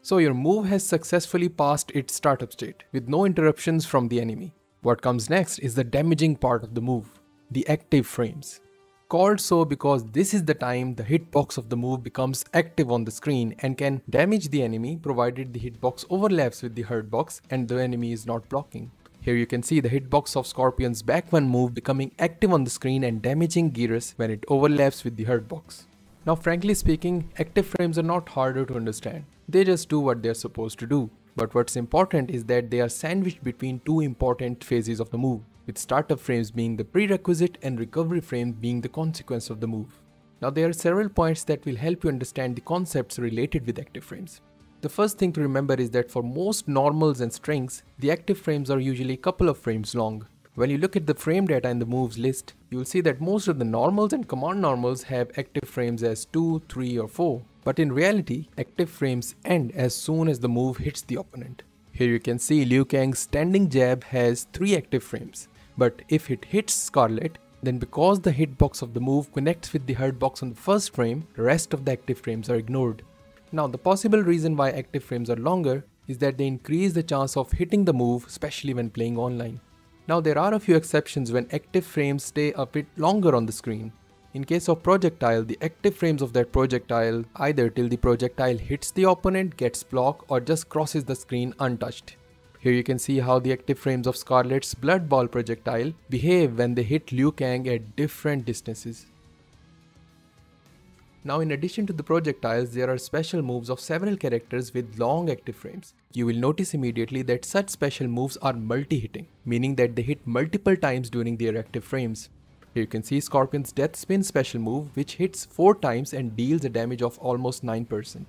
So your move has successfully passed its startup state with no interruptions from the enemy. What comes next is the damaging part of the move, the active frames. Called so because this is the time the hitbox of the move becomes active on the screen and can damage the enemy provided the hitbox overlaps with the hurtbox and the enemy is not blocking. Here you can see the hitbox of Scorpion's back one move becoming active on the screen and damaging Geras when it overlaps with the hurtbox. Now frankly speaking, active frames are not harder to understand. They just do what they are supposed to do. But what's important is that they are sandwiched between two important phases of the move, with startup frames being the prerequisite and recovery frames being the consequence of the move. Now there are several points that will help you understand the concepts related with active frames. The first thing to remember is that for most normals and strings, the active frames are usually a couple of frames long. When you look at the frame data in the moves list, you will see that most of the normals and command normals have active frames as 2, 3 or 4. But in reality, active frames end as soon as the move hits the opponent. Here you can see Liu Kang's standing jab has 3 active frames. But if it hits Scarlet, then because the hitbox of the move connects with the hurtbox on the first frame, the rest of the active frames are ignored. Now the possible reason why active frames are longer is that they increase the chance of hitting the move, especially when playing online. Now there are a few exceptions when active frames stay a bit longer on the screen. In case of projectile, the active frames of that projectile either till the projectile hits the opponent, gets blocked or just crosses the screen untouched. Here you can see how the active frames of Scarlet's Blood Ball projectile behave when they hit Liu Kang at different distances. Now in addition to the projectiles, there are special moves of several characters with long active frames. You will notice immediately that such special moves are multi-hitting, meaning that they hit multiple times during their active frames. Here you can see Scorpion's Death Spin special move, which hits 4 times and deals a damage of almost 9%.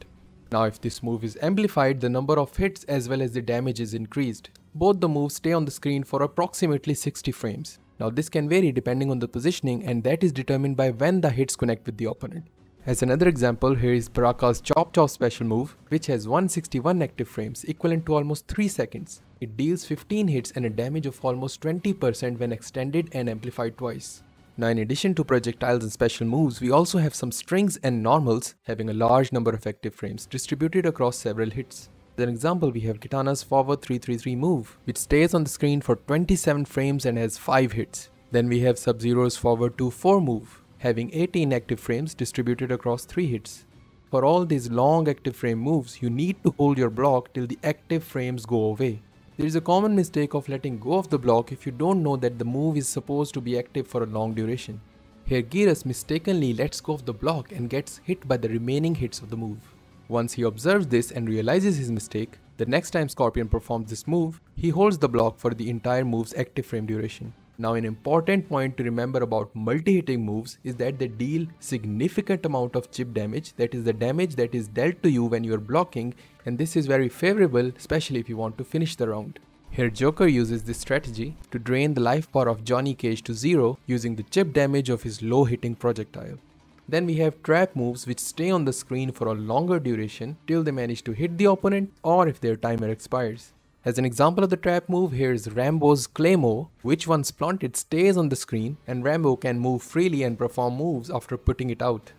Now if this move is amplified, the number of hits as well as the damage is increased. Both the moves stay on the screen for approximately 60 frames. Now this can vary depending on the positioning, and that is determined by when the hits connect with the opponent. As another example, here is Baraka's Chop Chop special move, which has 161 active frames, equivalent to almost 3 seconds. It deals 15 hits and a damage of almost 20% when extended and amplified twice. Now in addition to projectiles and special moves, we also have some strings and normals having a large number of active frames distributed across several hits. As an example, we have Kitana's Forward 333 move, which stays on the screen for 27 frames and has 5 hits. Then we have Sub-Zero's Forward 2-4 move, having 18 active frames distributed across 3 hits. For all these long active frame moves, you need to hold your block till the active frames go away. There is a common mistake of letting go of the block if you don't know that the move is supposed to be active for a long duration. Here Geras mistakenly lets go of the block and gets hit by the remaining hits of the move. Once he observes this and realizes his mistake, the next time Scorpion performs this move, he holds the block for the entire move's active frame duration. Now an important point to remember about multi-hitting moves is that they deal significant amount of chip damage, that is the damage that is dealt to you when you are blocking, and this is very favorable especially if you want to finish the round. Here Joker uses this strategy to drain the life bar of Johnny Cage to 0 using the chip damage of his low hitting projectile. Then we have trap moves which stay on the screen for a longer duration till they manage to hit the opponent or if their timer expires. As an example of the trap move, here is Rambo's Claymore, which once planted stays on the screen and Rambo can move freely and perform moves after putting it out.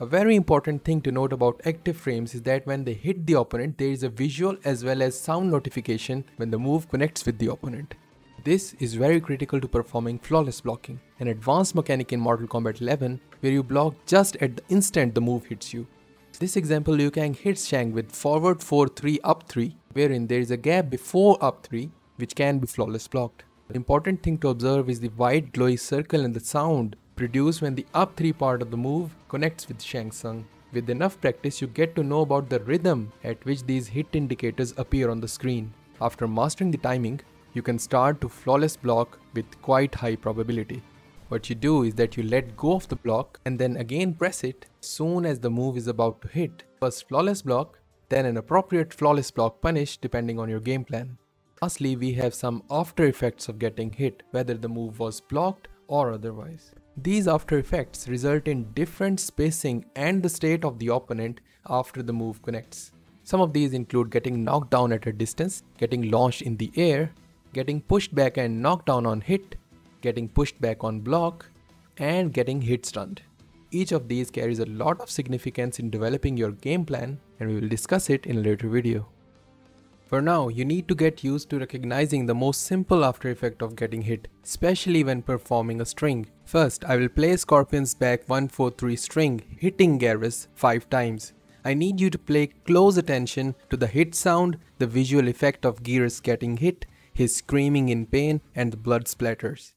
A very important thing to note about active frames is that when they hit the opponent, there is a visual as well as sound notification when the move connects with the opponent. This is very critical to performing flawless blocking, an advanced mechanic in Mortal Kombat 11 where you block just at the instant the move hits you. This example, Liu Kang hits Shang with forward 4-3 up 3, wherein there is a gap before up 3 which can be flawless blocked. The important thing to observe is the white glowy circle and the sound produced when the up 3 part of the move connects with Shang Tsung. With enough practice, you get to know about the rhythm at which these hit indicators appear on the screen. After mastering the timing, you can start to flawless block with quite high probability. What you do is that you let go of the block and then again press it as soon as the move is about to hit. First flawless block, then an appropriate flawless block punish depending on your game plan. Lastly, we have some after effects of getting hit, whether the move was blocked or otherwise. These after effects result in different spacing and the state of the opponent after the move connects. Some of these include getting knocked down at a distance, getting launched in the air, getting pushed back and knocked down on hit, getting pushed back on block, and getting hit stunned. Each of these carries a lot of significance in developing your game plan, and we will discuss it in a later video. For now, you need to get used to recognizing the most simple after effect of getting hit, especially when performing a string. First, I will play Scorpion's back 1-4-3 string, hitting Garrus 5 times. I need you to pay close attention to the hit sound, the visual effect of Garrus getting hit, his screaming in pain, and the blood splatters.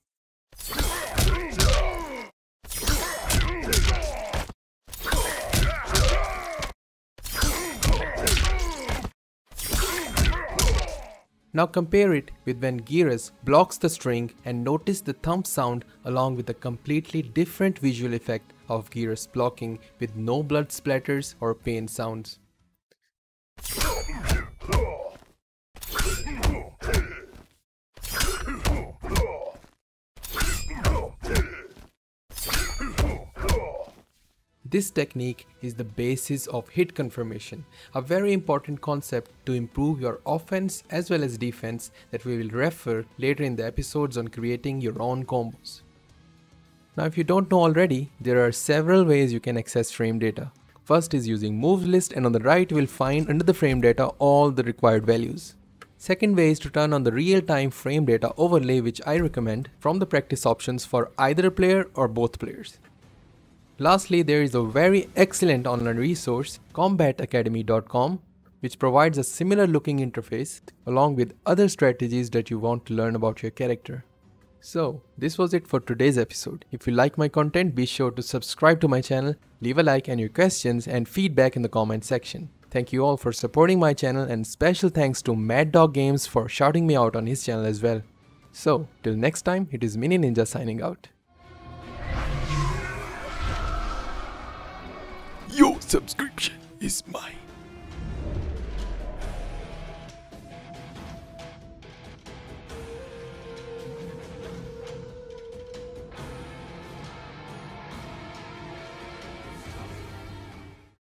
Now compare it with when Garrus blocks the string and notice the thump sound along with a completely different visual effect of Garrus blocking with no blood splatters or pain sounds. This technique is the basis of hit confirmation, a very important concept to improve your offense as well as defense that we will refer later in the episodes on creating your own combos. Now if you don't know already, there are several ways you can access frame data. First is using moves list, and on the right you will find under the frame data all the required values. Second way is to turn on the real-time frame data overlay, which I recommend from the practice options for either player or both players. Lastly, there is a very excellent online resource, combatacademy.com, which provides a similar looking interface along with other strategies that you want to learn about your character. So, this was it for today's episode. If you like my content, be sure to subscribe to my channel, leave a like and your questions and feedback in the comment section. Thank you all for supporting my channel, and special thanks to Mad Dog Games for shouting me out on his channel as well. So, till next time, it is Mini Ninja signing out. Your subscription is mine.